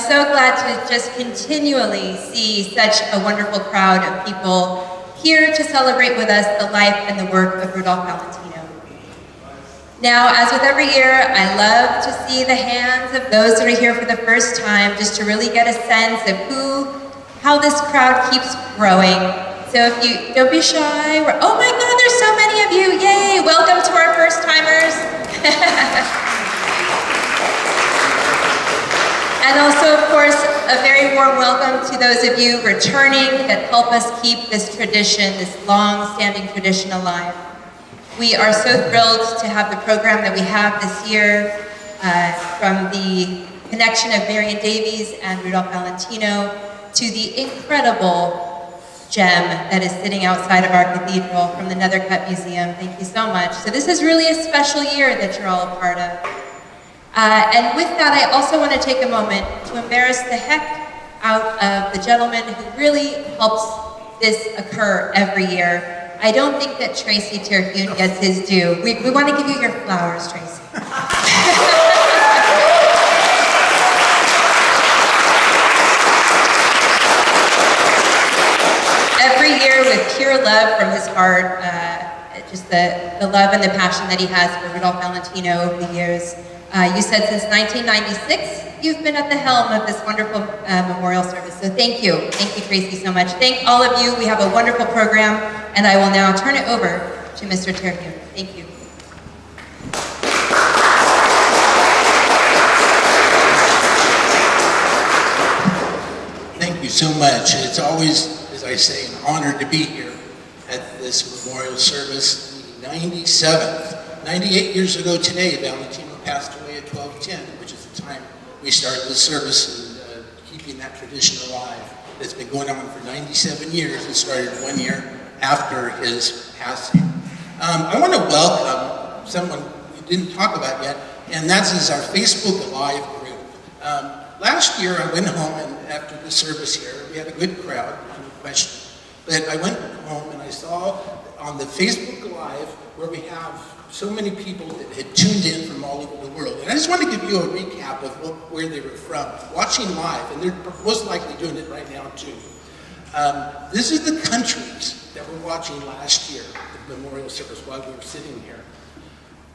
so glad to just continually see such a wonderful crowd of people here to celebrate with us the life and the work of Rudolph Valentino. Now, as with every year, I love to see the hands of those that are here for the first time, just to really get a sense of how this crowd keeps growing. So if you, don't be shy. Oh my God, there's so many of you. Yay, welcome to our first timers. And also, of course, a very warm welcome to those of you returning that help us keep this tradition, this long-standing tradition alive. We are so thrilled to have the program that we have this year from the connection of Marion Davies and Rudolph Valentino to the incredible gem that is sitting outside of our cathedral from the Nethercutt Museum. Thank you so much. So this is really a special year that you're all a part of. And with that, I also want to take a moment to embarrass the heck out of the gentleman who really helps this occur every year. I don't think that Tracy Terhune gets his due. We want to give you your flowers, Tracy. Every year with pure love from his heart, just the love and the passion that he has for Rudolph Valentino over the years. You said since 1996, you've been at the helm of this wonderful memorial service. So thank you. Thank you, Tracy, so much. Thank all of you. We have a wonderful program, and I will now turn it over to Mr. Terhune. Thank you. Thank you so much. It's always, as I say, an honor to be here at this memorial service, the 97th. 98 years ago today, Valentino passed away at 12:10, which is the time we started the service and keeping that tradition alive. It's been going on for 97 years. It started 1 year after his passing. I want to welcome someone we didn't talk about yet, and that is our Facebook Live group. Last year I went home, and after the service here, we had a good crowd, no question. But I went home and I saw on the Facebook Live where we have so many people that had tuned in from all over the world. And I just want to give you a recap of where they were from, watching live, and they're most likely doing it right now too. This is the countries that were watching last year, the memorial service, while we were sitting here.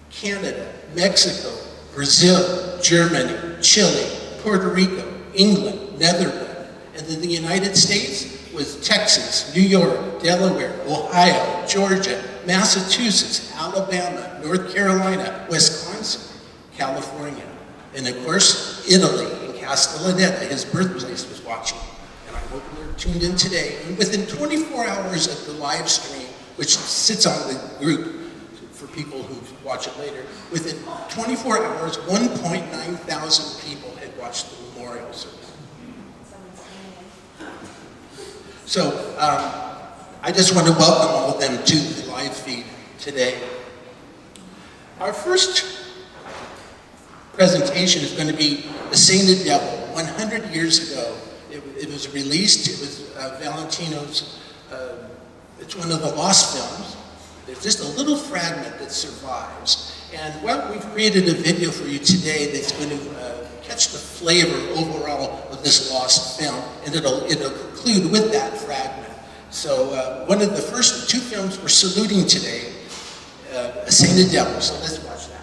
Canada, Mexico, Brazil, Germany, Chile, Puerto Rico, England, Netherlands, and then the United States was Texas, New York, Delaware, Ohio, Georgia, Massachusetts, Alabama, North Carolina, Wisconsin, California, and of course, Italy and Castellaneta, his birthplace, was watching. And I hope they're tuned in today. And within 24 hours of the live stream, which sits on the group for people who watch it later, within 24 hours, 1.9 thousand people had watched the memorial service. So I just want to welcome all of them to the live feed today. Our first presentation is going to be The Sainted Devil. 100 years ago, it was released. It was Valentino's, it's one of the lost films. There's just a little fragment that survives. And well, we've created a video for you today that's going to catch the flavor overall of this lost film, and it'll conclude with that fragment. So one of the first two films we're saluting today, A Sainted Devil. So let's watch that.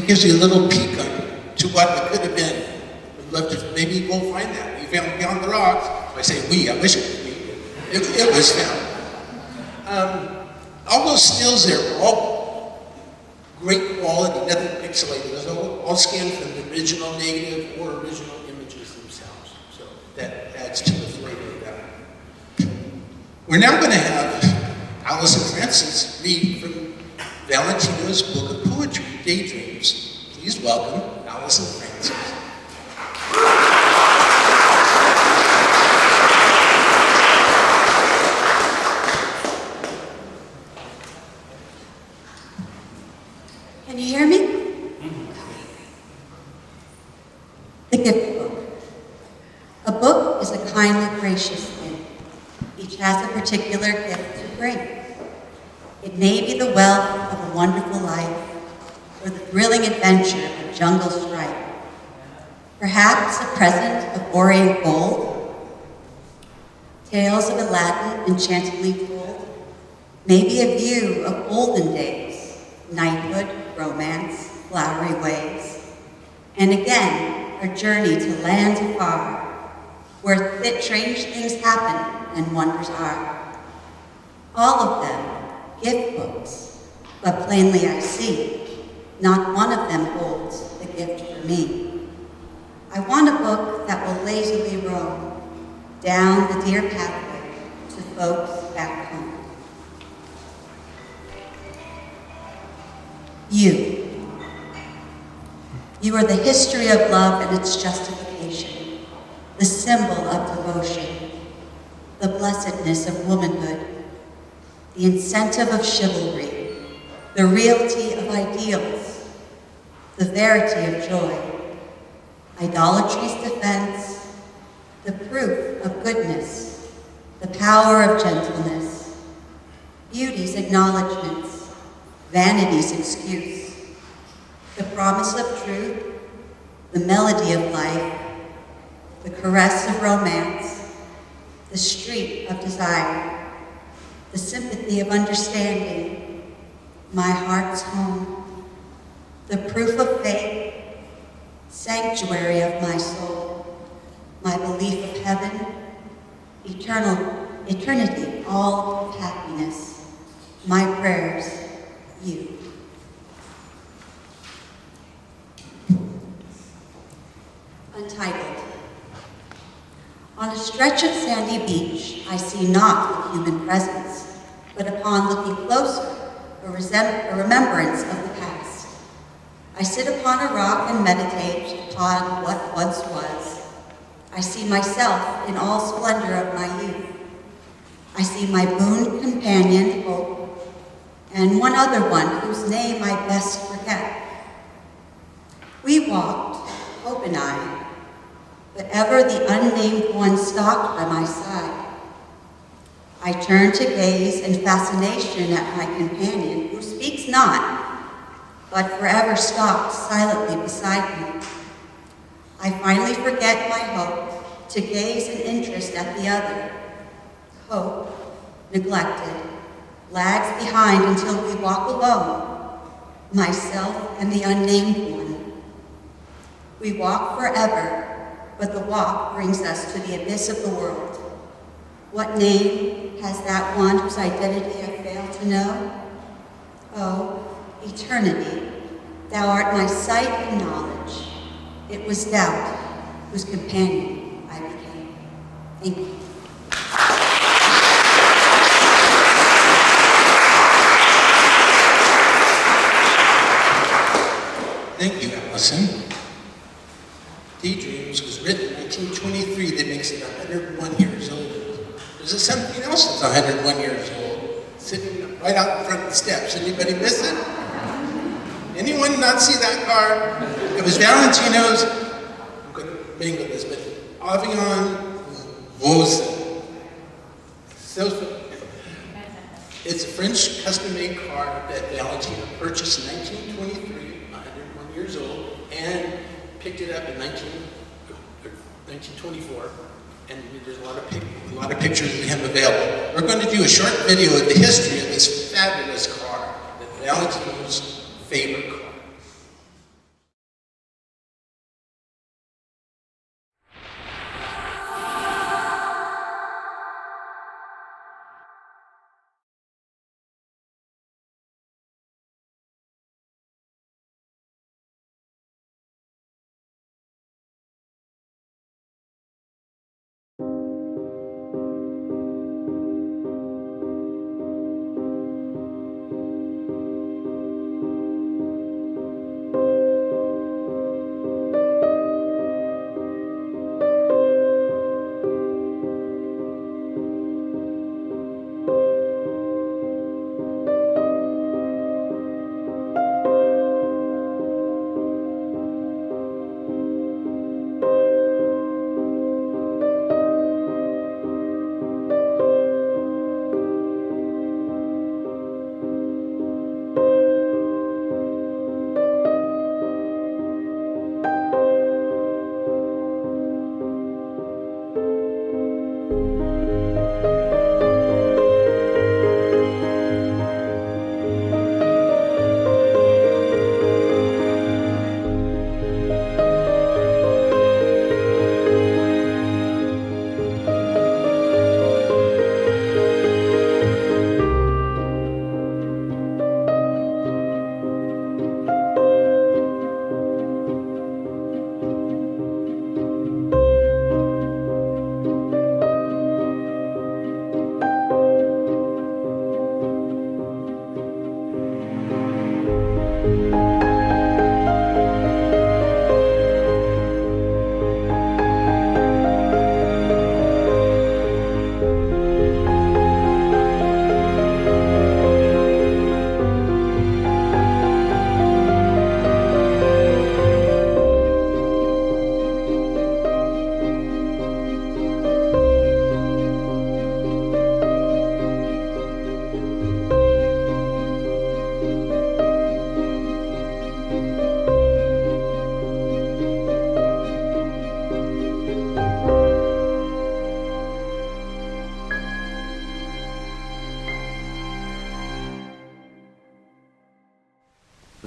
gives you a little peek to what it could have been. I'd love to maybe go find that. We found Beyond the Rocks. I say we, I wish it was me. It was found. All those stills there were all great quality, nothing pixelated. It was all scanned from the original negative or original images themselves. So that adds to the flavor of that. We're now going to have Allison Francis read from Valentino's book of poetry, Daydreams. Please welcome Allison Francis. Can you hear me? The gift book. A book is a kindly, gracious thing. Each has a particular gift to bring. It may be the wealth of a wonderful life, or the thrilling adventure of jungle strife. Perhaps a present of orient gold, tales of Aladdin enchantingly told, maybe a view of olden days, knighthood, romance, flowery ways, and again, a journey to lands afar, where strange things happen and wonders are. All of them gift books, but plainly I see, not one of them holds the gift for me. I want a book that will lazily roam down the dear pathway to folks back home. You. You are the history of love and its justification, the symbol of devotion, the blessedness of womanhood, the incentive of chivalry, the reality of ideals, the verity of joy, idolatry's defense, the proof of goodness, the power of gentleness, beauty's acknowledgments, vanity's excuse, the promise of truth, the melody of life, the caress of romance, the street of desire, the sympathy of understanding, my heart's home, the proof of faith, sanctuary of my soul, my belief of heaven, eternity, all of happiness, my prayers, you. Untitled. On a stretch of sandy beach, I see not a human presence, but upon looking closer, a remembrance of the past. I sit upon a rock and meditate upon what once was. I see myself in all splendor of my youth. I see my boon companion, Hope, and one other one whose name I best forget. We walked, Hope and I, but ever the unnamed one stalked by my side. I turned to gaze in fascination at my companion, who speaks not, but forever stalked silently beside me. I finally forget my hope to gaze in interest at the other. Hope, neglected, lags behind until we walk alone, myself and the unnamed one. We walk forever, but the walk brings us to the abyss of the world. What name has that one whose identity I fail to know? Oh, eternity, thou art my sight and knowledge. It was doubt whose companion I became. Thank you. Thank you, Allison. Daydreams was written in 1923. That makes it 101 years old. There's something else that's 101 years old, sitting right out in front of the steps. Anybody miss it? Anyone not see that car? It was Valentino's, I'm going to mingle this, but Avion Voisin. It's a French custom-made car that Valentino purchased in 1923, 101 years old, and picked it up in 1924. And there's a lot of pictures of him available. We're going to do a short video of the history of this fabulous car, the Valentino's favorite car.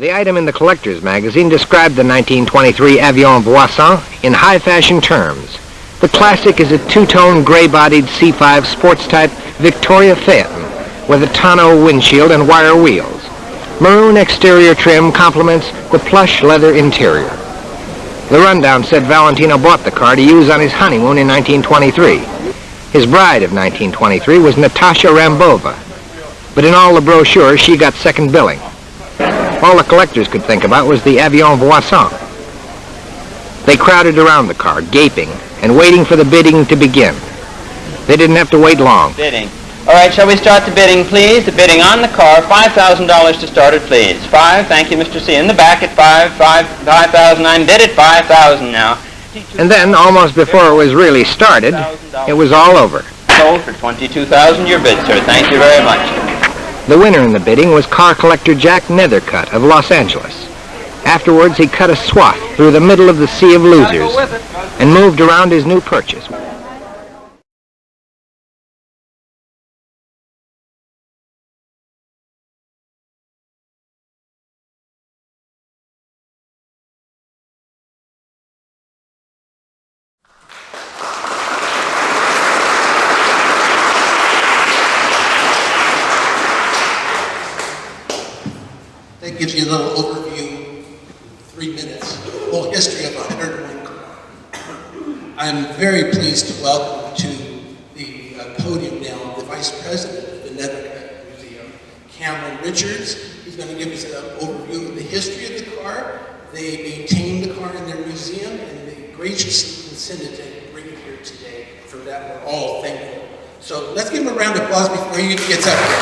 The item in the collector's magazine described the 1923 Avion Voisin in high-fashion terms. The classic is a two-tone gray-bodied C5 sports-type Victoria Phaeton with a tonneau windshield and wire wheels. Maroon exterior trim complements the plush leather interior. The rundown said Valentino bought the car to use on his honeymoon in 1923. His bride of 1923 was Natasha Rambova, but in all the brochures she got second billing. All the collectors could think about was the Avion Voisin. They crowded around the car, gaping and waiting for the bidding to begin. They didn't have to wait long. Bidding. All right, shall we start the bidding, please? The bidding on the car, $5,000 to start it, please. 5, thank you, Mr. C. In the back at 5,000. I bid it 5,000 now. And then, almost before it was really started, it was all over. Sold for $22,000, your bid, sir. Thank you very much. The winner in the bidding was car collector Jack Nethercutt of Los Angeles. Afterwards, he cut a swath through the middle of the sea of losers and moved around his new purchase. That gives you a little overview, 3 minutes, the whole history of 101 car. I'm very pleased to welcome to the podium now the Vice President of the Nethercutt Museum, Cameron Richards. He's going to give us an overview of the history of the car. They maintain the car in their museum, and they graciously consented to bring it here today. For that, we're all thankful. So let's give him a round of applause before he gets up here.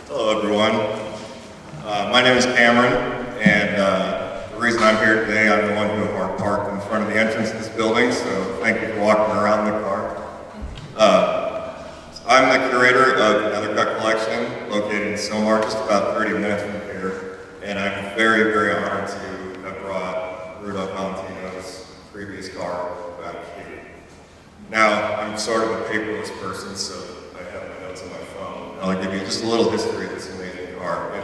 Hello, everyone. My name is Cameron, and the reason I'm here today, I'm the one who parked in front of the entrance to this building, so thank you for walking around the car. I'm the curator of the Nethercutt collection, located in Silmar, just about 30 minutes from here, and I'm very, very honored to have brought Rudolph Valentino's previous car back here. Now, I'm sort of a paperless person, so I have my notes on my phone. I'll give you just a little history of this amazing car. And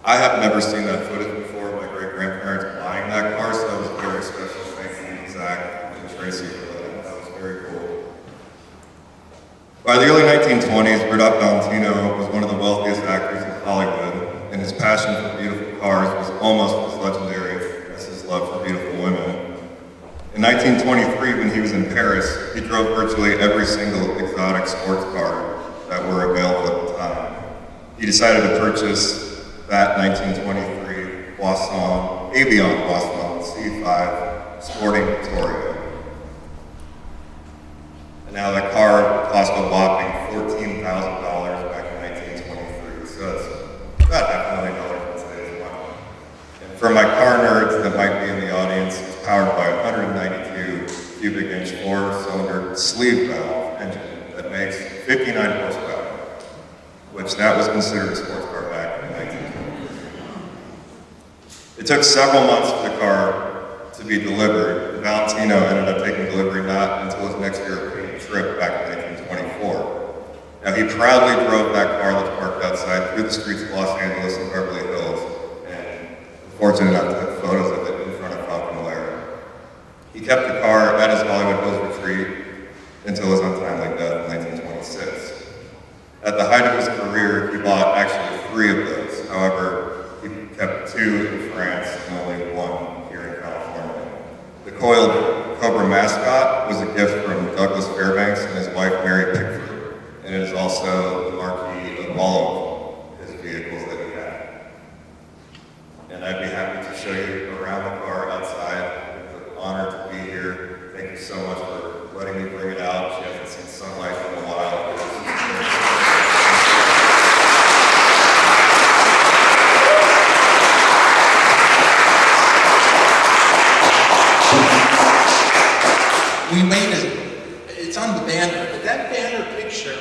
I have never seen that footage before of my great-grandparents buying that car, so that was a very special. Thank you, Zach and Tracy, for that. That was very cool. By the early 1920s, Rudolph Valentino was one of the wealthiest actors in Hollywood, and his passion for beautiful cars was almost as legendary as his love for beautiful women. In 1923, when he was in Paris, he drove virtually every single exotic sports car that were available at the time. He decided to purchase that 1923 Avion Voisin C5 Sporting Victoria. And now that car cost a whopping $14,000 back in 1923, so it's about $500,000 in today's money. And for my car nerds that might be in the audience, it's powered by a 192 cubic inch 4-cylinder sleeve valve engine that makes 59 horsepower, which that was considered a sports car back in 1923. It took several months for the car to be delivered. Valentino ended up taking delivery not until his next European trip back in 1924. Now, he proudly drove that car that's parked outside through the streets of Los Angeles and Beverly Hills, and fortunate enough to have photos of it in front of Falcon Malera. He kept the car at his Hollywood Hills retreat until his untimely death in 1926. At the height of his career, he bought actually 3 of those. However, he kept 2 in France and only 1 here in California. The coiled Cobra mascot was a gift from Douglas Fairbanks and his wife Mary Pickford, and it is also the marquee of all of his vehicles that he had. And I'd be happy to show you around the car outside. It's an honor to be here. Thank you so much for letting me bring it out. She hasn't seen sunlight in a while. We made it's on the banner, but that banner picture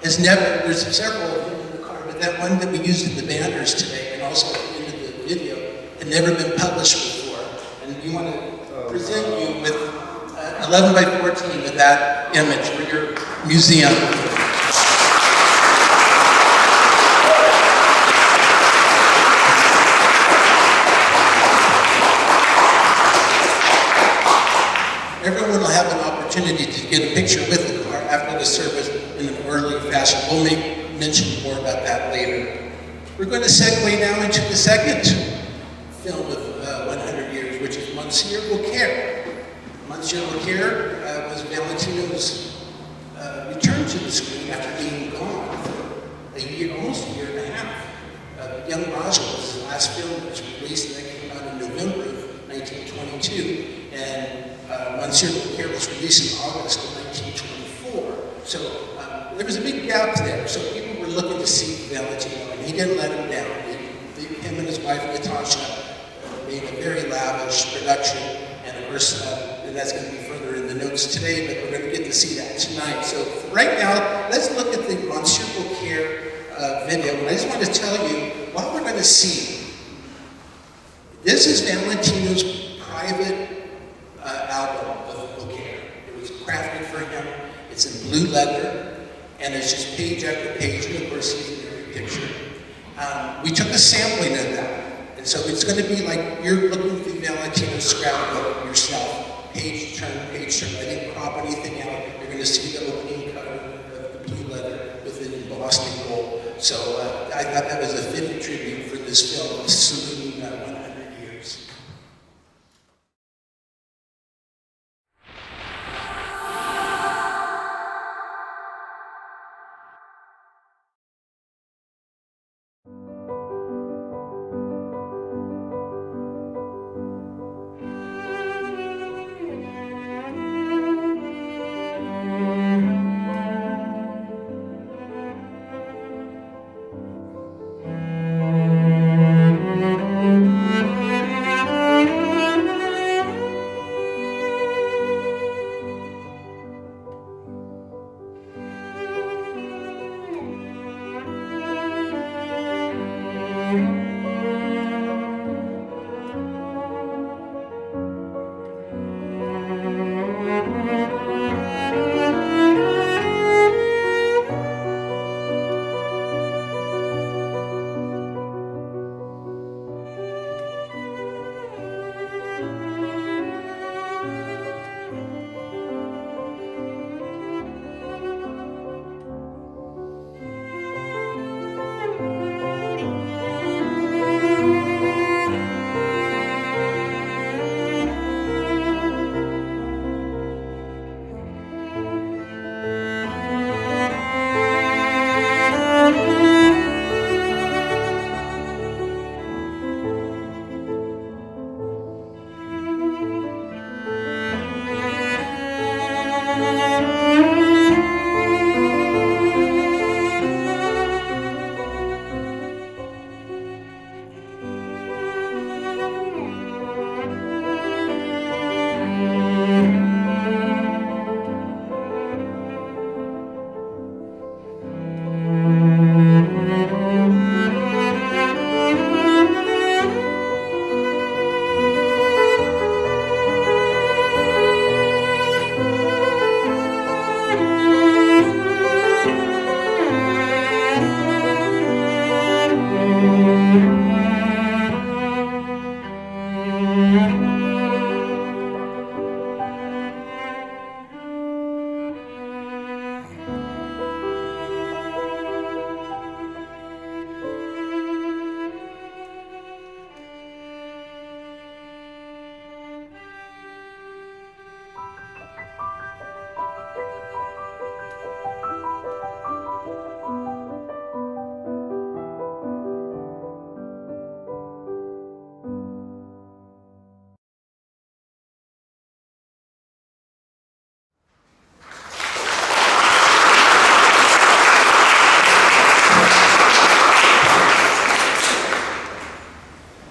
has never, there's several of them in the car, but that one that we used in the banners today and also in the video had never been published before. And we want to present you with a 11 by 14 with that image for your museum. Everyone will have an opportunity to get a picture with the car after the service in an orderly fashion. We'll mention more about that later. We're going to segue now into the second film of 100 years, which is Monsieur Beaucaire. Monsieur Beaucaire was Valentino's return to the screen after being gone for a year, almost a year and a half. Young Raja was his last film that was released, and that came out in November of 1922. And Monsieur Beaucaire was released in August of 1924. So there was a big gap there. So people were looking to see Valentino, and he didn't let him down. Him and his wife Natasha made a very lavish production, and of course, and that's going to be further in the notes today, but we're going to get to see that tonight. So right now, let's look at the Monsieur Beaucaire video, and I just want to tell you what we're going to see. This is Valentino's private album of Beaucaire. It was crafted for him. It's in blue leather, and it's just page after page, and of course he's in every picture. We took a sampling of that, and so it's going to be like you're looking through Valentino's scrapbook yourself, page turn, page turn. I didn't crop anything out. You're going to see the opening cover of the blue leather with it embossed in gold. So I thought that was a fitting tribute for this film, saluting 100 years.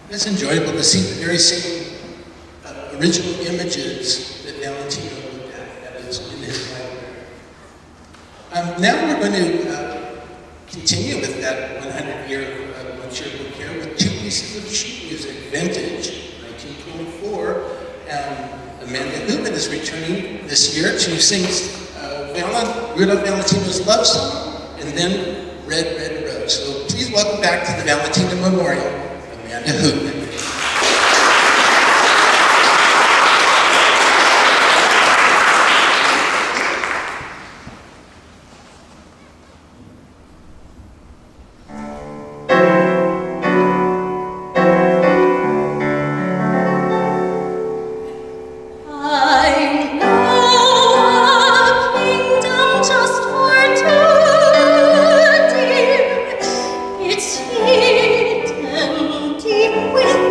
It's enjoyable to see the very same original images that Valentino looked at that was in his library. Now we're going to continue with that 100-year Monsieur Beaucaire with two pieces of sheet music, vintage, 1924, Amanda Hubin is returning this year to sing Rudolph Valentino's love song, and then Red, Red Rose. So please welcome back to the Valentino Memorial, Amanda Hubin. It's hidden deep within.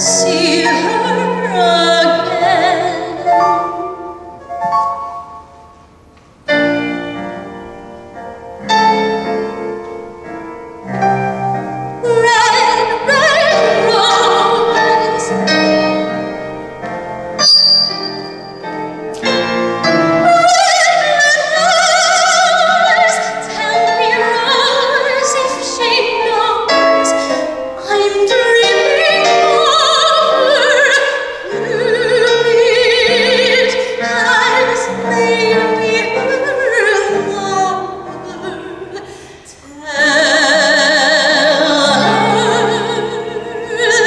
see her again. Red, red rose. Tell me, Rose, if she knows I'm dreaming of her. It has made me her lover. Tell her this. With a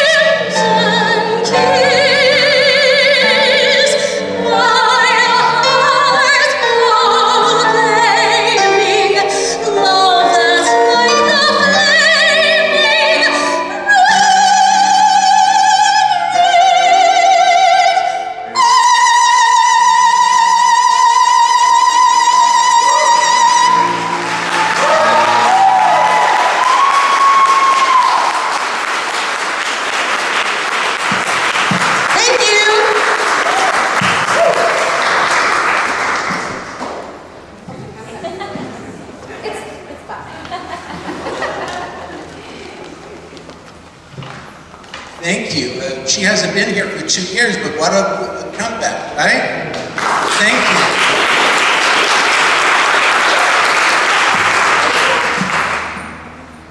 crimson kiss, my heart proclaiming love that's like the flaming Thank you. Thank you. She hasn't been here for 2 years, but what a comeback, right? Thank you.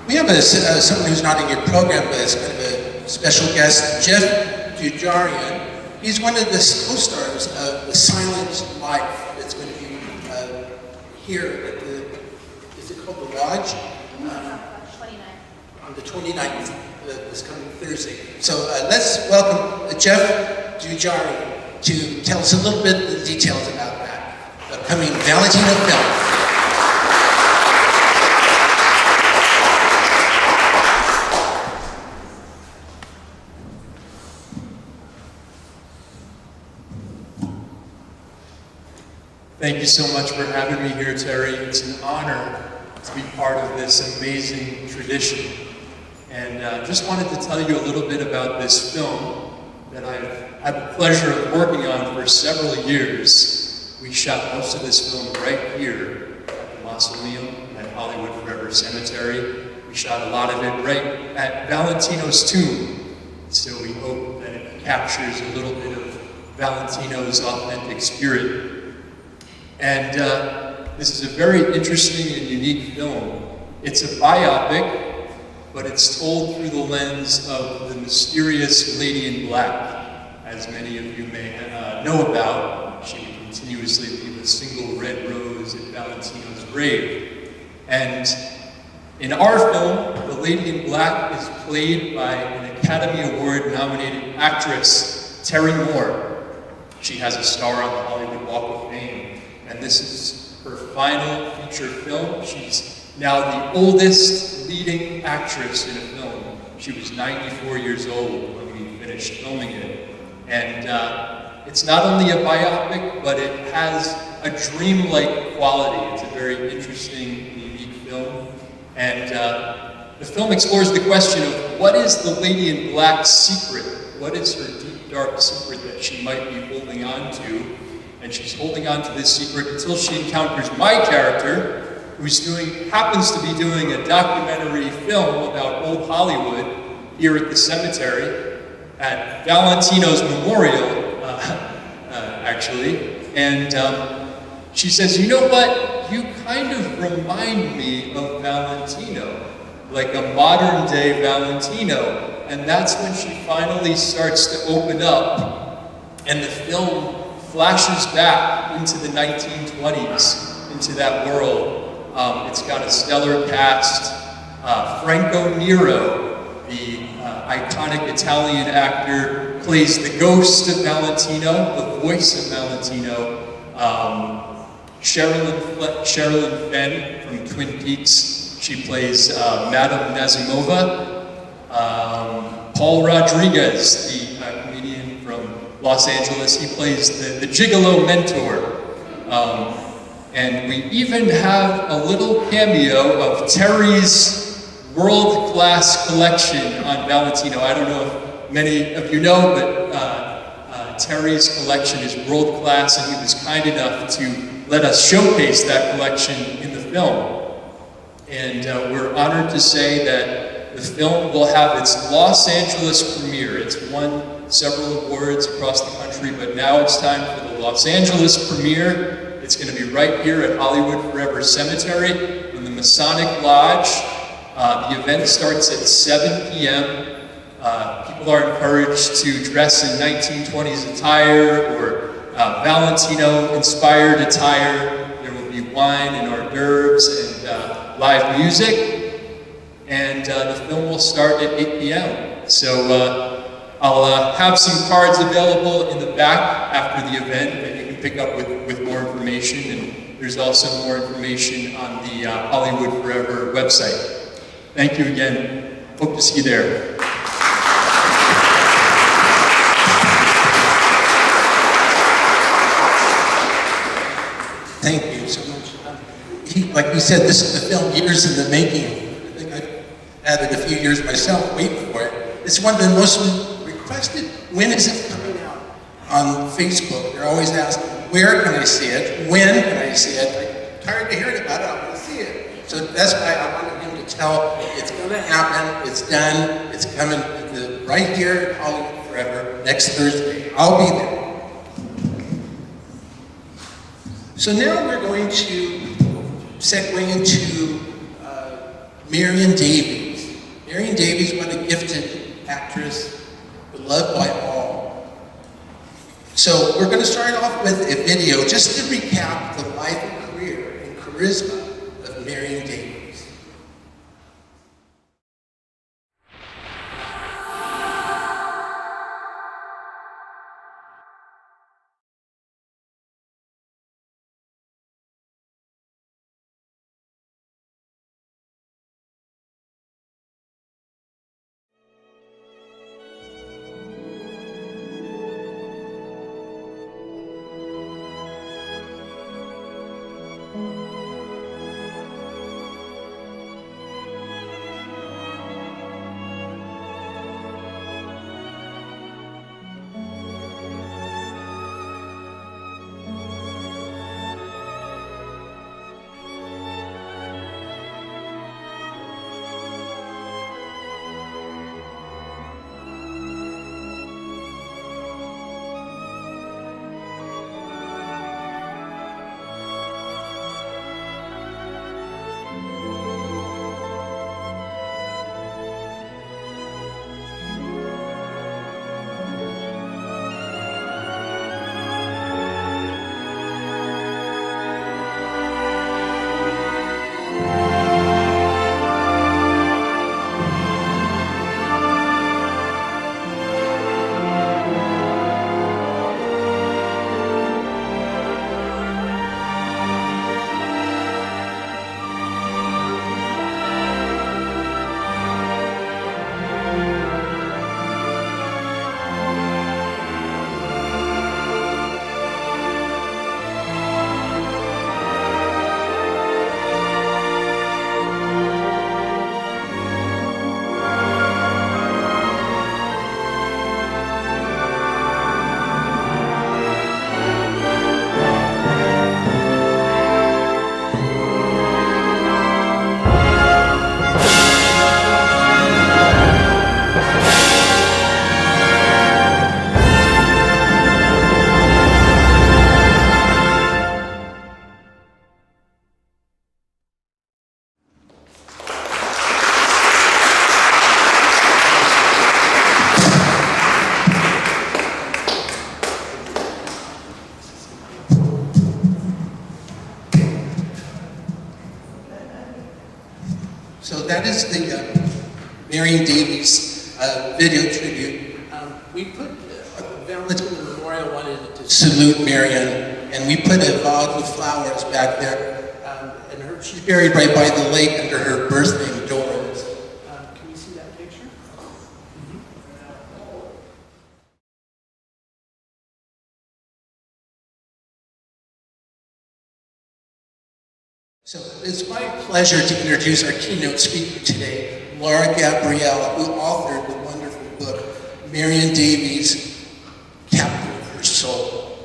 We have someone who's not in your program, but is kind of a special guest, Jeff Dujarian. He's one of the co-stars of The Silent Life that's going to be here at the, is it called The Lodge? On the 29th, this coming Thursday. So let's welcome Jeff Dujarian to tell us a little bit of the details about that upcoming Valentino film. Thank you so much for having me here, Terry. It's an honor to be part of this amazing tradition. And just wanted to tell you a little bit about this film that I've had the pleasure of working on for several years. We shot most of this film right here at the Mausoleum at Hollywood Forever Cemetery. We shot a lot of it right at Valentino's tomb. So we hope that it captures a little bit of Valentino's authentic spirit. And this is a very interesting and unique film. It's a biopic, but it's told through the lens of the mysterious Lady in Black. As many of you may know about, she would continuously leave a single red rose at Valentino's grave. And in our film, the Lady in Black is played by an Academy Award nominated actress, Terry Moore. She has a star on the Hollywood Walk of Fame. And this is her final feature film. She's now the oldest leading actress in a film. She was 94 years old when we finished filming it. And it's not only a biopic, but it has a dreamlike quality. It's a very interesting, unique film. And the film explores the question of what is the Lady in Black's secret? What is her deep, dark secret that she might be holding on to? And she's holding on to this secret until she encounters my character, who's happens to be doing a documentary film about old Hollywood here at the cemetery, at Valentino's memorial, actually. And she says, you know what? You kind of remind me of Valentino, like a modern day Valentino. And that's when she finally starts to open up, and the film flashes back into the 1920s, into that world. It's got a stellar cast. Franco Nero, the iconic Italian actor, plays the ghost of Valentino, the voice of Valentino. Sherilyn Fenn from Twin Peaks, she plays Madame Nazimova. Paul Rodriguez, the comedian from Los Angeles, he plays the gigolo mentor. And we even have a little cameo of Terry's world-class collection on Valentino. I don't know if many of you know, but Terry's collection is world-class, and he was kind enough to let us showcase that collection in the film. And we're honored to say that the film will have its Los Angeles premiere. It's won several awards across the country, but now it's time for the Los Angeles premiere. It's going to be right here at Hollywood Forever Cemetery in the Masonic Lodge. The event starts at 7 p.m. People are encouraged to dress in 1920s attire or Valentino-inspired attire. There will be wine and hors d'oeuvres and live music. And the film will start at 8 p.m. So I'll have some cards available in the back after the event that you can pick up with more information. And there's also more information on the Hollywood Forever website. Thank you again. Hope to see you there. Thank you so much. Like we said, this is the film years in the making. I think I added a few years myself waiting for it. It's one of the most requested. When is it coming out? On Facebook, they're always asking, where can I see it? When can I see it? I'm tired of hearing about it. I want to see it. So that's why I wanted him to tell it's going to happen. It's done. It's coming right here at Hollywood Forever next Thursday. I'll be there. So now we're going to segue into Marion Davies. Marion Davies, what a gifted actress, beloved by all. So we're going to start off with a video just to recap the life and career and charisma of Marion Davies. So that is the Marion Davies video tribute. We put Valentino Memorial wanted to salute Marion, and we put a vase with flowers back there. And she's buried right by the lake under her birth name, Doris. Can you see that picture? It's my pleasure to introduce our keynote speaker today, Laura Gabrielle, who authored the wonderful book, Marion Davies, Captain of Her Soul.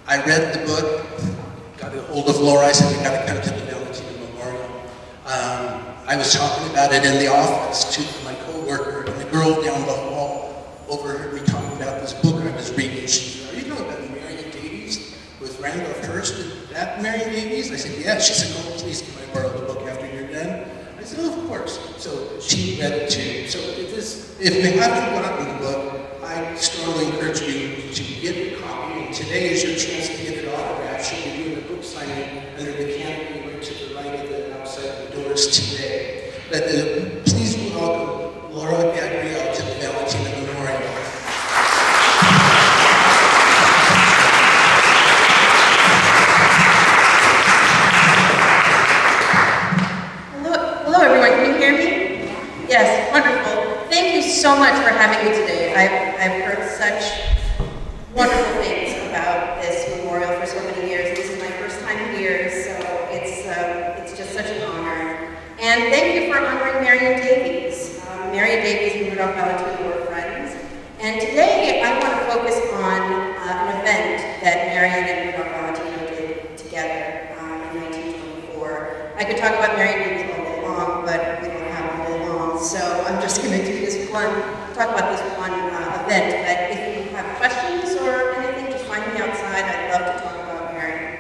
I read the book, got a hold of Laura, I said, we gotta come to the Valentino Memorial. I was talking about it in the office to my coworker, and the girl down the hall overheard me talking about this book I was reading. She said, are you know about Marion Davies with Randolph Hearst? Is that Marion Davies? I said, yeah. She said, oh, please, can I borrow the book after you're done? I said, oh, of course. So she read it too. So if you haven't gotten the book, I strongly encourage you to get a copy. And today is your chance to get it autographed. She'll be doing a book signing under the canopy right to the right of the outside the doors today. But please welcome Laura Gabrielle to the Valentino Memorial. Hello everyone, can you hear me? Yes, wonderful. Thank you so much for having me today. I've heard such wonderful things about this memorial for so many years. This is my first time here, so it's just such an honor. And thank you for honoring Marion Davies. Marion Davies and Rudolph Valentino were friends. And today I want to focus on an event that Marion and Rudolph Valentino did together in 1924. I could talk about Marion Davies all day long, but we don't have all day long, so I'm just going to talk about this one event. But if you have questions or anything, just find me outside. I'd love to talk about Marion.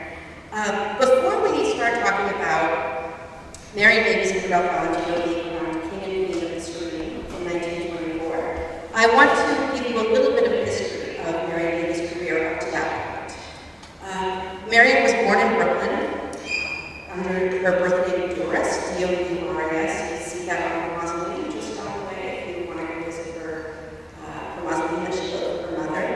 Before we start talking about Marion Davies and Rudolph Valentino being crowned King and Queen of the Screen in 1924, I want to give you a little bit of history of Marion Davies' career up to that point. Marion was born in Brooklyn under her birth name Doris, D-O-U-R-I-S. You see that on her mausoleum just down the way if you want to go visit her mausoleum that she built for her mother.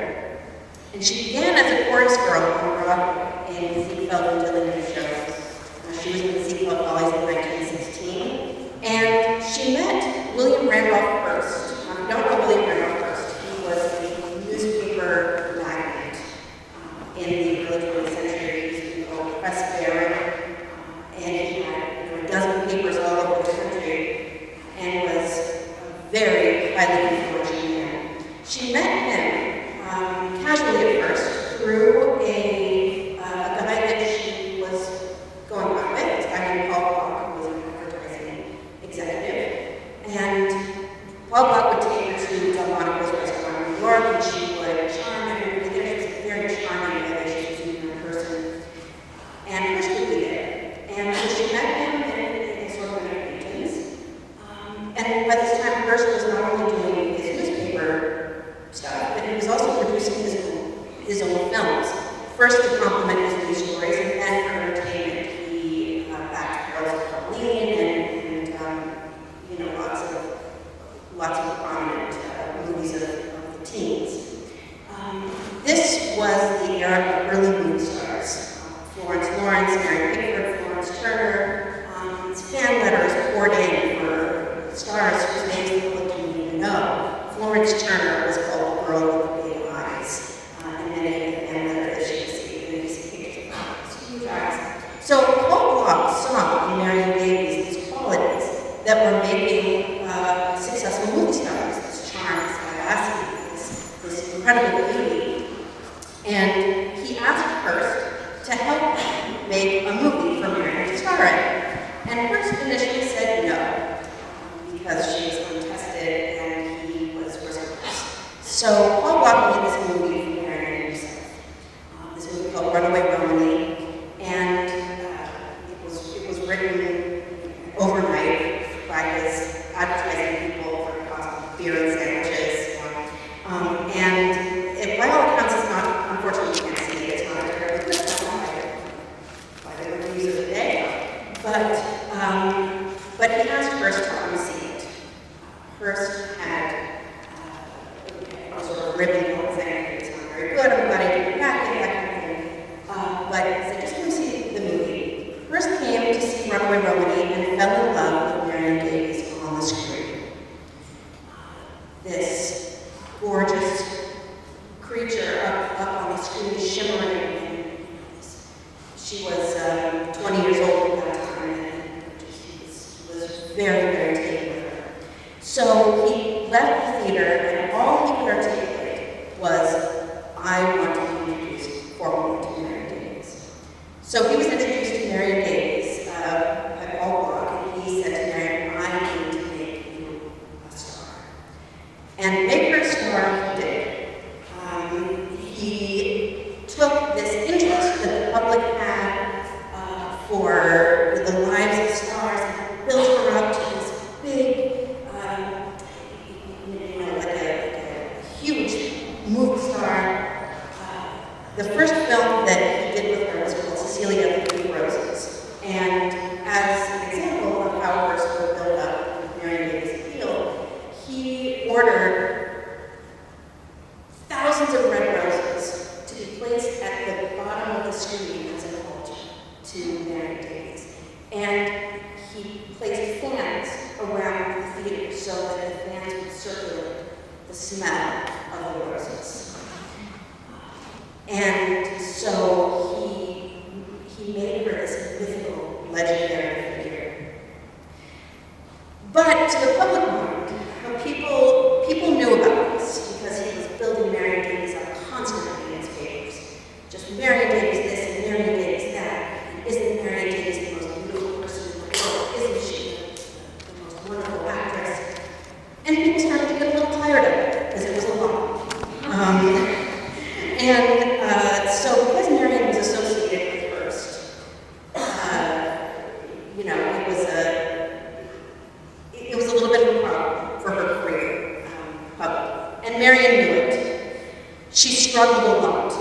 And she began as a chorus girl on Broadway in Ziegfeld and Dillinger shows. She was in the Ziegfeld Follies in 1916, and she met William Randolph Hearst. If you don't know William Randolph Hearst, he was a newspaper magnate in the early 20th century. He used to be called press baron, and he had a dozen papers all over the country, and was a very highly influential man. She met him casually at first through a guy that she was going on with, this guy named Paul Block, who was an advertising executive. And Paul Block would take her to Delmonico's restaurant in New York, and she would charm everybody there. She was a very charming guy that she was meeting in person. And Hearst would be there. And so she met him in sort of an acquaintance. And by this time, Hearst was not only doing his newspaper stuff, but he was also producing his own films. First to complement his news stories, and then for entertainment, he backed Girls of Colleen and lots of prominent movies of the teens. This was the era of early movie stars. Florence Lawrence, Mary Pickford, Florence Turner. Fan letters poured in for stars whose names the public didn't even know. Florence Turner was called the girl with the big eyes, and many of the fan letters that she received, and you see pictures of those huge eyes. So Paul Block saw in Marion Davies these qualities that were making successful movie stars, this charm, this vivacity, this incredible beauty. And he asked Hearst to help him make a movie for Marion to star in. And Hearst initially said no, because she was untested and he was riskless. So Paul Block made this movie for Marion himself. This movie called Runaway Romany, and it was written overnight by his advertising people for the cost of beer and sandwiches. And by all accounts, it's not, unfortunately, you can't see it, it's not a terribly good film by the reviews of the day. But he asked Hearst to come see it. Hearst had sort of ribbon on saying it's not very good, I'm glad I didn't back it, that kind of thing. But he said, just come see the movie. Hearst came to see Runaway Romany and fell in love with Marion Davies on the screen. This gorgeous creature up on the screen, shimmering. She was 20 years old at that time, and very, very taken with her. So he left the theater, and all he could articulate was, I want to be introduced formally to Marion Davies. So he was introduced to Marion Davies by Paul Block, and he said to Marion, I need to make you a star. And make her a star he did. He took this interest that the public had for the lives of stars and built her up to this big, like a huge movie star. The first film that he did with her was called Cecilia and the Three Roses. And as an example of how her story built up with Marion Davies' appeal, he ordered thousands of red roses to be placed at the bottom of the screen as an altar to Marion Davies. And he placed fans around the theater so that the fans would circulate the smell of the roses. And so he made her this mythical, legendary figure. But to the public mind, people knew about this because he was building Marion Davies up constantly in his papers. Just Marion Davies this and Marion Davies that. And isn't Marion Davies the most beautiful person in the world? Isn't she the most wonderful actress? And people started to get a little tired of it because it was a lot. So because Marion was associated with Hearst, it was a little bit of a problem for her career, public. And Marion knew it. She struggled a lot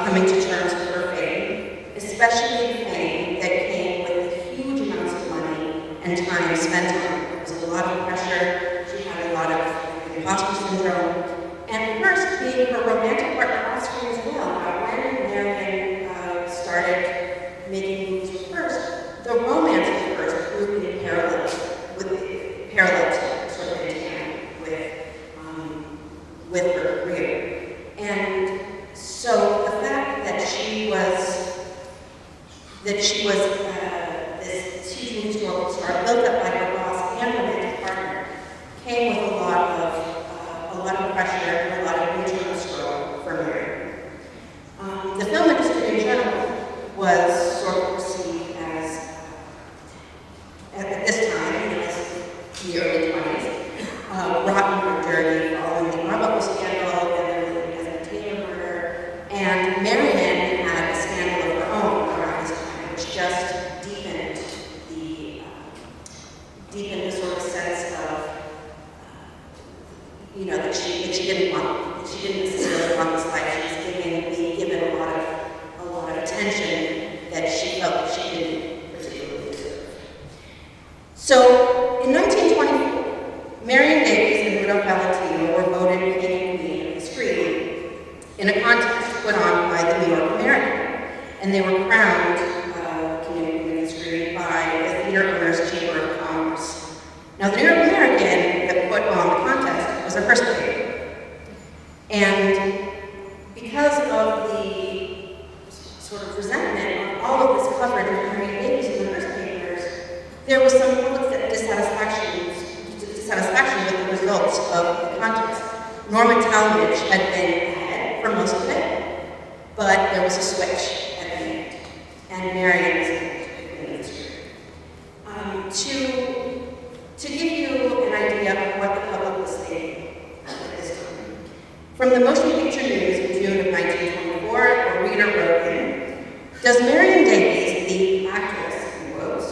coming to terms with her fame, especially the fame that came with huge amounts of money and time spent on her. There was a lot of pressure. She had a lot of imposter syndrome. And Hearst being her romantic partner on screen as well. When Marion started making movies with Hearst, the romance of Hearst grew in parallel to sort of in tandem with her career. And so the fact that she was this huge historical star built up by her boss and romantic partner came with a lot of pressure and a lot of internal struggle for Marion. The film industry in general was sort of perceived as, at this time, in the early 20s, rotten or dirty, following the Arbuckle scandal and then the Valentino murder. And Marion had a scandal of her own around this time, which just deepened the sort of sense of that she didn't want. That she didn't necessarily want this life. She was being given a lot of attention that she felt that she didn't particularly deserve. So in 1924, Marion Davies and Rudolph Valentino were voted king and queen of the screen in a contest put on by the New York American, and they were crowned king and queen of the screen by the Theater Owners Chamber of Commerce. Now, the New York American that put on the contest was a Hearst paper. And because of the sort of resentment on all of this coverage of Marion Davies in the Hearst papers, there was some public dissatisfaction with the results of the contest. Norman Talmadge had been ahead for most of it, but there was a switch at the end, and Marion was in the screen. To give you an idea of what the public was thinking at this time, from the Motion Picture News in June of 1924, a reader wrote in, "Does Marion Davies, the actress, in quotes,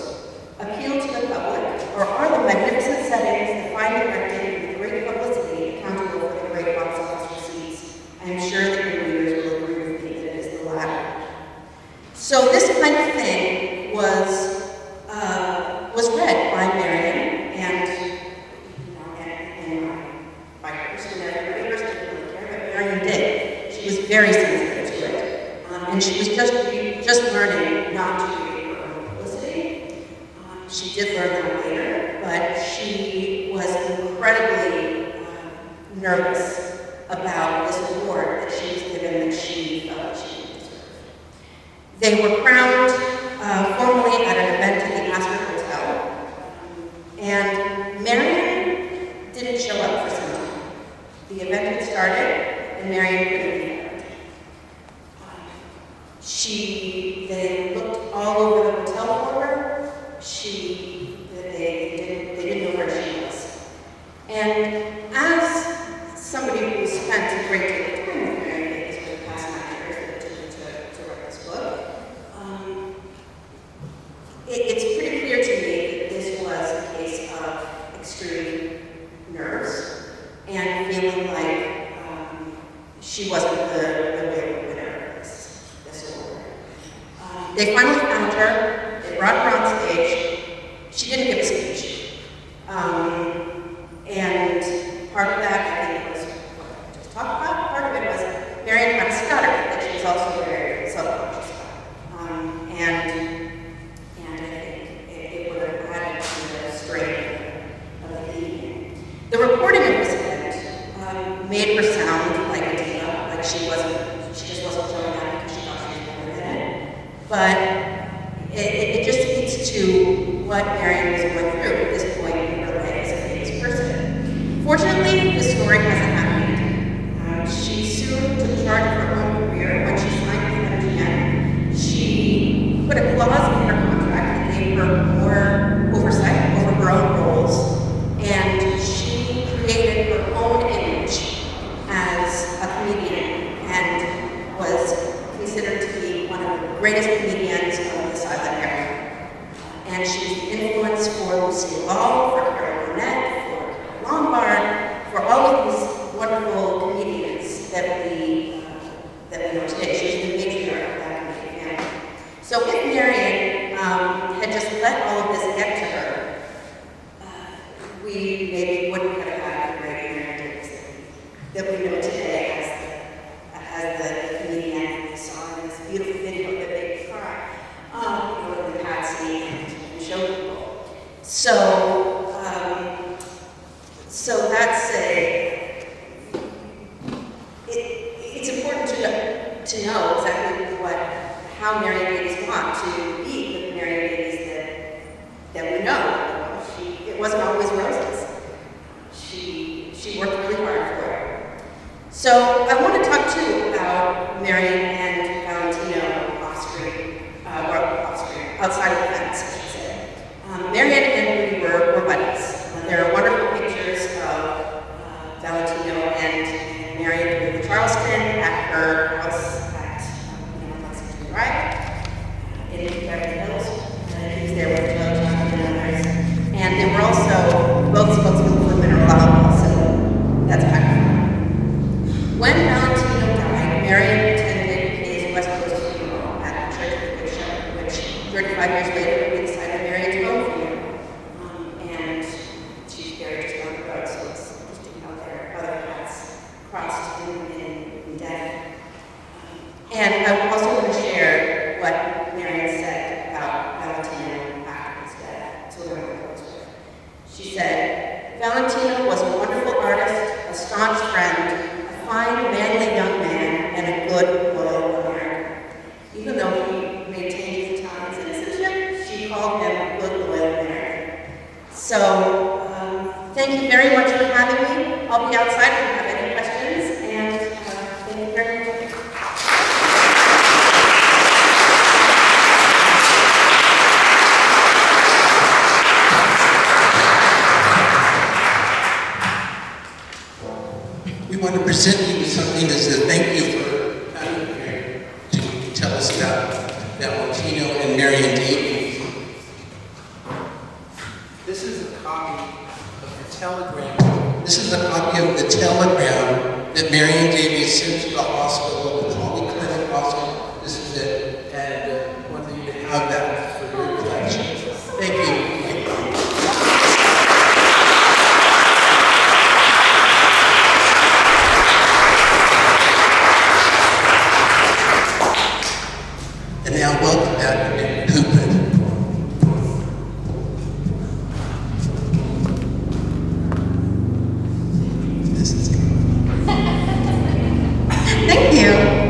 appeal to the public, or are the magnificent settings, the fine directing, and the great publicity accountable for the great box office receipts? I am sure that your readers will agree with me that it is the latter." So this kind of thing was read by Marion and by Hearst and everybody. Hearst didn't really care, but Marion did. She was very sensitive to it, and she was just learning not to create her own publicity. She did learn that later, but she was incredibly nervous about this award that she was given that she felt she didn't deserve. They were crowned formally at an event at the Astor Hotel, and They didn't know where she was. And as somebody who spent a great deal of time with Mary Davis for the past 9 years to write this book, it's pretty clear to me that this was a case of extreme nerves and feeling like she wasn't the real winner of this award. They finally found her, they brought her on stage. She didn't give a speech. And part of that, I think, was what I just talked about. Part of it was Marion kind of stutter that she was also very self-conscious about. And I think it would have added to the strain of the evening. The reporting of this event made her sound like a diva, like she just wasn't showing up because she thought she was better than it. But it just speaks to what Marion was going through at this point in her life as a famous person. Fortunately, the story hasn't happened. She soon took charge of her own career when she signed with MGM. She put a clause in her contract that gave her more oversight over her own roles, and she created her own image as a comedian and was considered to be one of the greatest comedians of the silent era. And she was the influence for Lucille Ball, for Carol Burnett, for Carol Lombard, for all of these wonderful comedians that we know today. She was the matriarch of that comedian family. So if Marion had just let all of this get to her, we maybe wouldn't have had the great Marion Davis that we know today as the comedian we saw in this beautiful video that made me cry, with Patsy and show people. So that's it's important to know exactly how Marion Davis got to be the Marion Davis that we know. It wasn't always roses. She worked really hard for it. So I want to talk too about Marion and Valentino outside of the fence, I should say. Marion and Rudy were buddies. There are wonderful pictures of Valentino and Marion in Charleston at her house at Lexington Drive in Beverly Hills. He was there with Joe Johnson and others. And they were also both spokesmen for Mineral Alcohol, so that's kind of fun. When Valentino died, Marion attended his West Coast funeral at the Church of the Good Shepherd, which 35 years later we decided Marion's own funeral. And she's buried just down the road, so it's interesting how their paths crossed in death. And I also want to share what Marion said about Valentino after his death. So we're going to close with. She said, "Valentino was a wonderful artist, a staunch friend, a fine, manly young man, and a good, loyal American. Even though he maintained his Italian citizenship, she called him a good, loyal American." So, thank you very much for having me. I'll be outside if you have any questions, and thank you very much. We want to present you with something as a thank you for coming here to tell us about Valentino and Marion Davis. This is a copy of the telegram. This is a copy of the telegram that Marion Davis sent to the hospital, the Polyclinic Hospital. This is it, and want you to have that for your collection. Thank you. And now welcome back to Cooper. Thank you.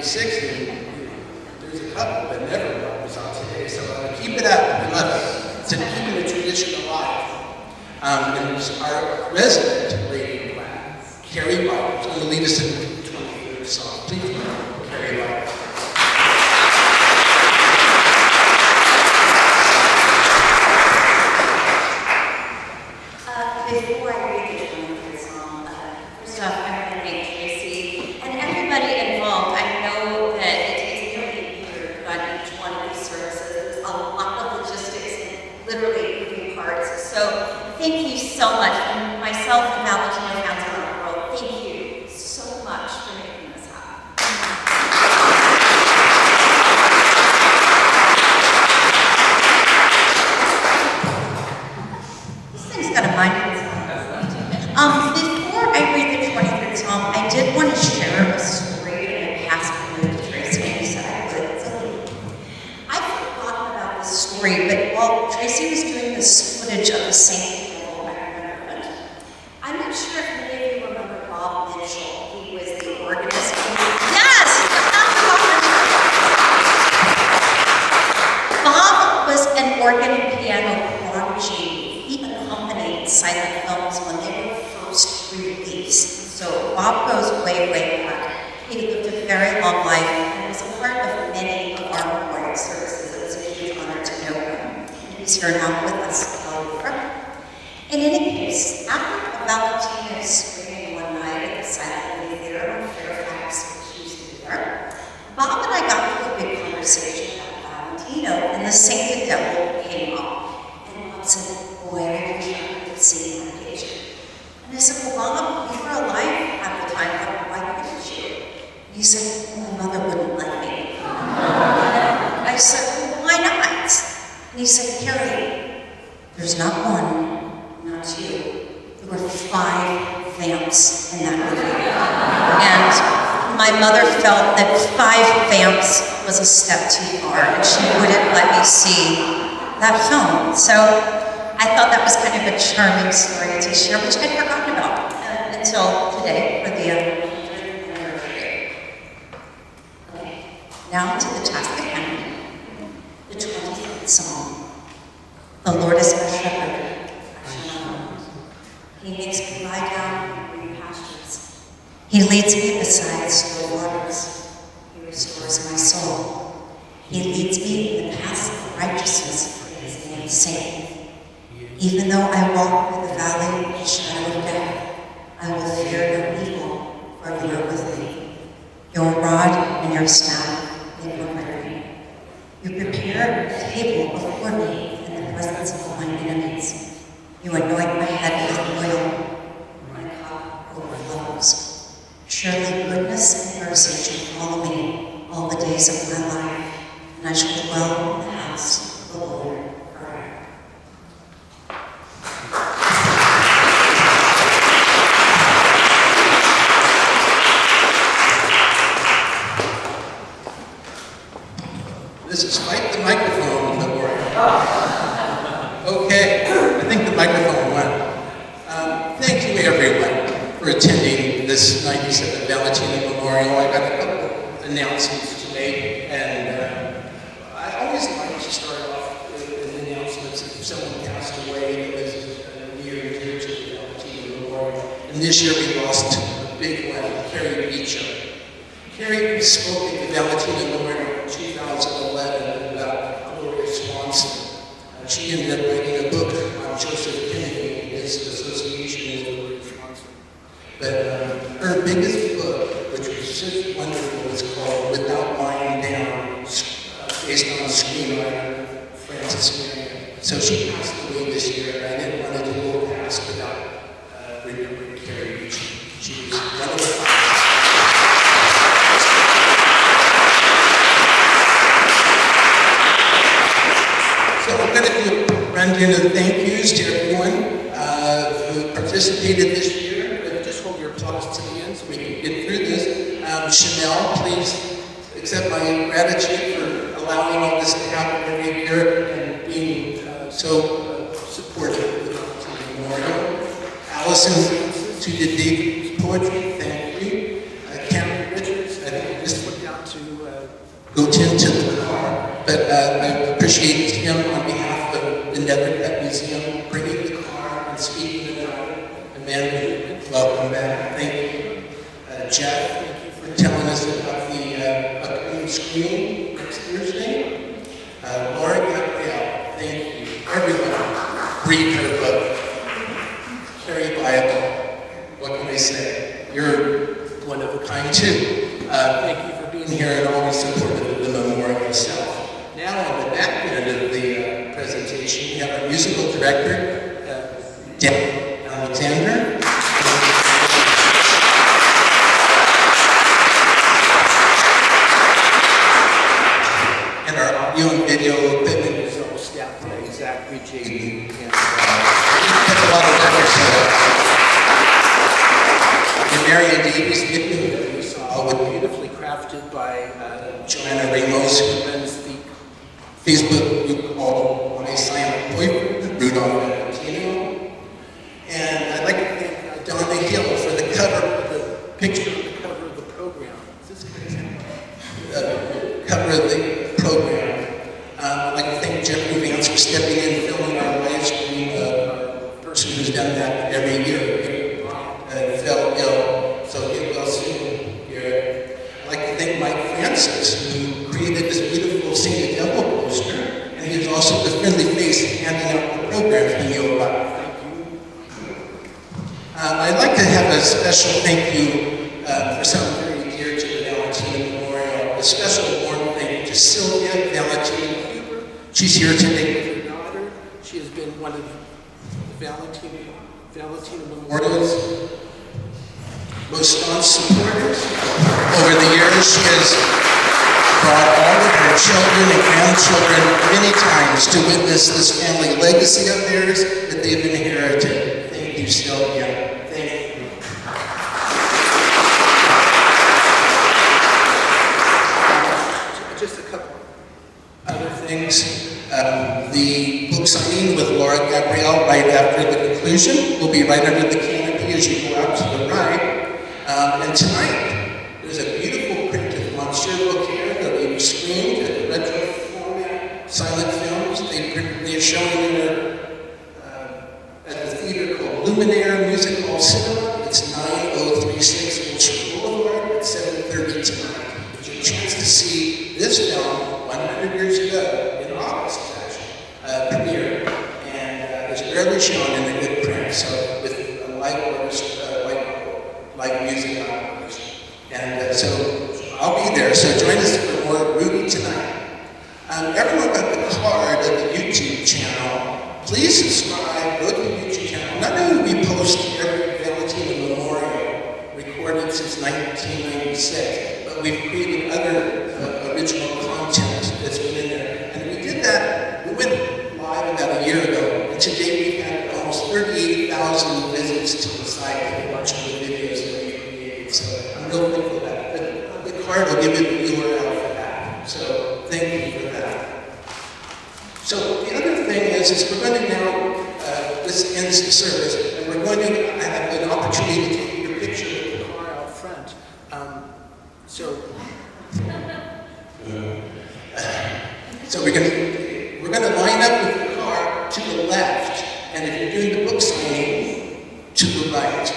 1960, there's a couple that never was on today, so keep it up. We love it. It's keeping the tradition alive. And our resident lady in black, Carrie White, is going to lead us in the 23rd song. Please welcome Carrie White. Before I read the 23rd song, first off, I want to thank Tracy and everybody involved. I know that it takes nearly a year to run each one of these services. There's a lot of logistics and literally moving parts. So thank you so much from myself and Valentino fans around the world. Thank you so much for making this happen. This thing's got a mind. Before I read the 23rd Psalm, I did want to share a story and a past memory with Tracy, and you said I would. I'd forgotten about this story, but while Tracy was doing this footage of the Saint Devil, I remembered it. I'm not sure if many of you remember Bob Mitchell. He was the organist. Yes! Bob was an organ and piano prodigy. He accompanied silent films when they were first released. So Bob goes way, way back. He lived a very long life and was a part of many of our memorial services. It was a huge honor to know him. He's here now with us. In any case, after Valentino's screening one night at the Silent Movie Theater in Fairfax, which used to be there, Bob and I got into a big conversation about Valentino, and the Saint Devil came up. And Bob said, boy, I wish I could see that occasion. And I said, well, Bob, you were alive at the time, but why couldn't you? And he said, well, my mother wouldn't let me. I said, well, why not? And he said, Carrie, there's not one, not two. There were 5 vamps in that movie. And my mother felt that 5 vamps was a step too far, and she wouldn't let me see that film. So I thought that was kind of a charming story to share, which I'd forgotten about until today for the anniversary. Okay, now to the task at hand, the 23rd Psalm. The Lord is my shepherd, I shall not want. He makes me lie down in green pastures. He leads me beside still waters. He restores my soul. He leads me in the paths of righteousness for his name's sake. Even though I walk through the valley of the shadow of death, I will fear no evil, for you are with me. Your rod and your staff, they comfort me. You prepare a table before me in the presence of my enemies. You anoint my head with oil, and my cup overflows. Surely goodness and mercy shall follow me all the days of my life, and I shall dwell in the house of the Lord forever. This is Fight the Microphone Award. Okay, I think the microphone won. Thank you everyone for attending this 97th Valentino Memorial. I got a couple announcements today, and I always like to start off with announcements if someone passed away that was near and dear to the Valentino Memorial. And this year we lost a big one, Carrie Beecham. Carrie spoke at the Valentino Memorial in 2011 about Gloria Swanson. She ended up writing a book on Joseph Kennedy and his association with Gloria Swanson. But her biggest book, which was just wonderful, was called Without Lying Down, based on the screenwriter Frances Marion. So she passed away this year, and I didn't want to do a little pass without remembering Carrie Beecham. She was one of the So we're going to do a rundown of thank yous to everyone who participated this year. Just hold your applause to the end so we can get through this. Chanel, please accept my gratitude for allowing all this to happen every year and being so supportive of the Memorial. Allison, to the David's poetry, thank you. Cameron Richards, I think I just looked out to built into the car. But I appreciate him on behalf of the Nethercutt Museum bringing the car and speaking about it. Amanda, welcome back. Thank you. Jeff, thank you for telling us about the upcoming screening next Thursday. Laura Gabrielle, thank you. Everyone, read her book. Carrie Bible, what can I say? You're one of a kind too. Thank you for being here and always supportive of the memorial itself. Now on the back end of the presentation, we have our musical director, Dan Alexander. And our audio and video equipment is all staffed by Zachary J. And a lot of work. And Marion Davies video that we saw was beautifully crafted by Joanna Ramos, who runs the Facebook group called My Silent Boyfriend, Rudolph Valentino. And I'd like to thank Donna Hill for the cover, the picture of the cover of the program. Is this crazy? Cover of the program. I'd like to thank Jeffrey Vance for stepping in, filming our live stream. Our person who's done that every year fell ill, so get well soon. I'd like to thank Mike Francis, who created this beautiful Sing the Devil poster, and he's also the friendly face handing out the programs when you arrive. Thank you. I'd like to have a special thank you for someone very dear to the Valentino Memorial. A special warm thank you to Sylvia Valentino Huber. She's here today with her daughter. She has been one of the Valentino Memorial's most staunch supporters. Over the years, she has brought all of her children and grandchildren many times to witness this family legacy of theirs that they've inherited. Thank you, Sylvia. Thank you. Just a couple other things. The book signing with Laura Gabrielle right after the conclusion will be right under the canopy as you go out to the right. And tonight, there's a beautiful print of Monsieur Beaucaire that we screened at the retro format silent films. They're showing it at the theater called Luminaire Music Hall Cinema. It's 9036 Wilshire Boulevard at 7:30 tonight. It's your chance to see this film 100 years ago in August, actually, premiere. And it's barely shown in a good print, so with a live orchestra. Like music on it. And so I'll be there, so join us for more Ruby tonight. Everyone got the card of the YouTube channel. Please subscribe, go to the YouTube channel. Not only do we post every Valentino Memorial recorded since 1996, but we've created other original content that's been in there. And we did that, we went live about a year ago, and today we've had almost 38,000 visits to the site watching the videos that we created. So I'm real thankful for that. The card will give you the URL for that. So thank you for that. So the other thing is we're going to now, this ends the service, and we're going to have an opportunity to take your picture with the car out front. So we're going to line up with the car to the left, and if you're doing the book signing, to the right.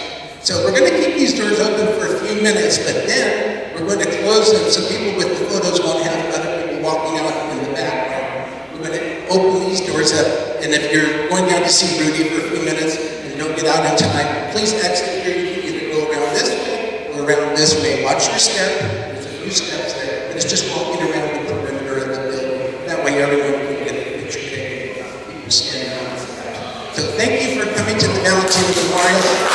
So we're going to keep these doors open for a few minutes, but then we're going to close them so people with the photos won't have other people walking out in the background. We're going to open these doors up, and if you're going down to see Rudy for a few minutes and don't get out in time, please exit here. You can either go around this way or around this way. Watch your step. There's a few steps there, and it's just walking around the perimeter of the building. That way everyone can get a picture taken without people standing around. So thank you for coming to the Valentino Memorial.